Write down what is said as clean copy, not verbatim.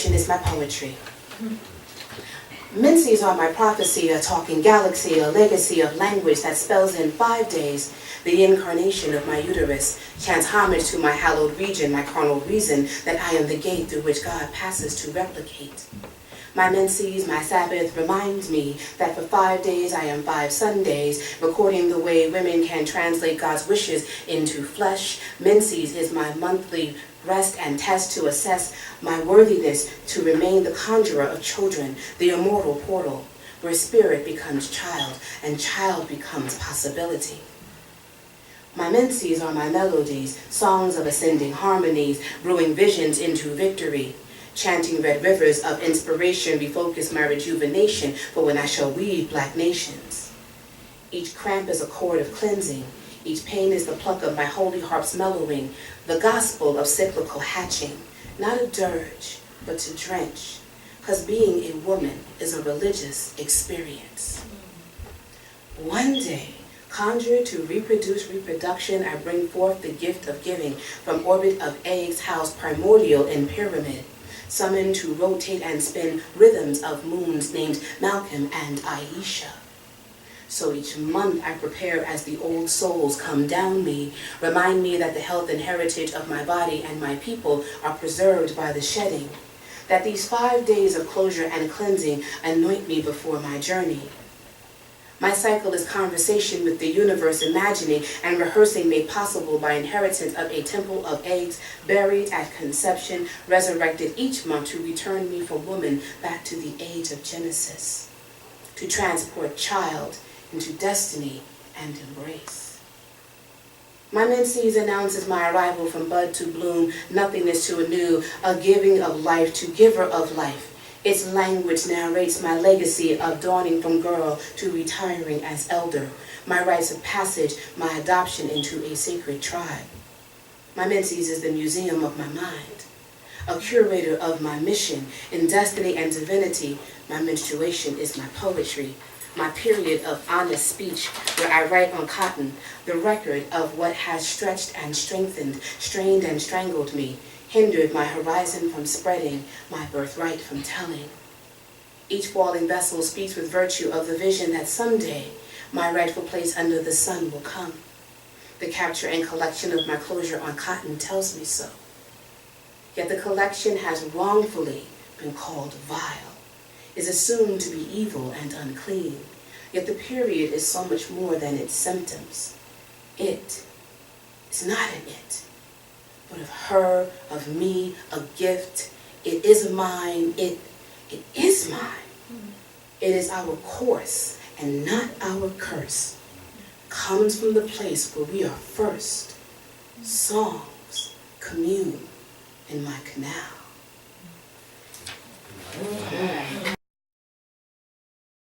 menstruation is my poetry. Menses are my prophecy, a talking galaxy, a legacy of language that spells in 5 days the incarnation of my uterus, chants homage to my hallowed region, my carnal reason, that I am the gate through which God passes to replicate. My menses, my Sabbath, reminds me that for 5 days I am 5 Sundays, recording the way women can translate God's wishes into flesh. Menses is my monthly rest and test to assess my worthiness to remain the conjurer of children, the immortal portal, where spirit becomes child and child becomes possibility. My menses are my melodies, songs of ascending harmonies, brewing visions into victory. Chanting red rivers of inspiration refocus my rejuvenation for when I shall weave black nations. Each cramp is a chord of cleansing. Each pain is the pluck of my holy harp's mellowing, the gospel of cyclical hatching, not a dirge, but to drench, because being a woman is a religious experience. One day, conjured to reproduce reproduction, I bring forth the gift of giving from orbit of eggs housed primordial in pyramid, summoned to rotate and spin rhythms of moons named Malcolm and Aisha. So each month I prepare as the old souls come down me, remind me that the health and heritage of my body and my people are preserved by the shedding, that these 5 days of closure and cleansing anoint me before my journey. My cycle is conversation with the universe, imagining and rehearsing made possible by inheritance of a temple of eggs buried at conception, resurrected each month to return me from woman back to the age of Genesis, to transport child into destiny and embrace. My menses announces my arrival from bud to bloom, nothingness to anew, a giving of life to giver of life. Its language narrates my legacy of dawning from girl to retiring as elder, my rites of passage, my adoption into a sacred tribe. My menses is the museum of my mind, a curator of my mission in destiny and divinity. My menstruation is my poetry, my period of honest speech where I write on cotton, the record of what has stretched and strengthened, strained and strangled me, hindered my horizon from spreading, my birthright from telling. Each falling vessel speaks with virtue of the vision that someday my rightful place under the sun will come. The capture and collection of my closure on cotton tells me so. Yet the collection has wrongfully been called vile, is assumed to be evil and unclean. Yet the period is so much more than its symptoms. It is not an it, but of her, of me, a gift. It is mine, it is mine. It is our course and not our curse. Comes from the place where we are first. Songs commune in my canal.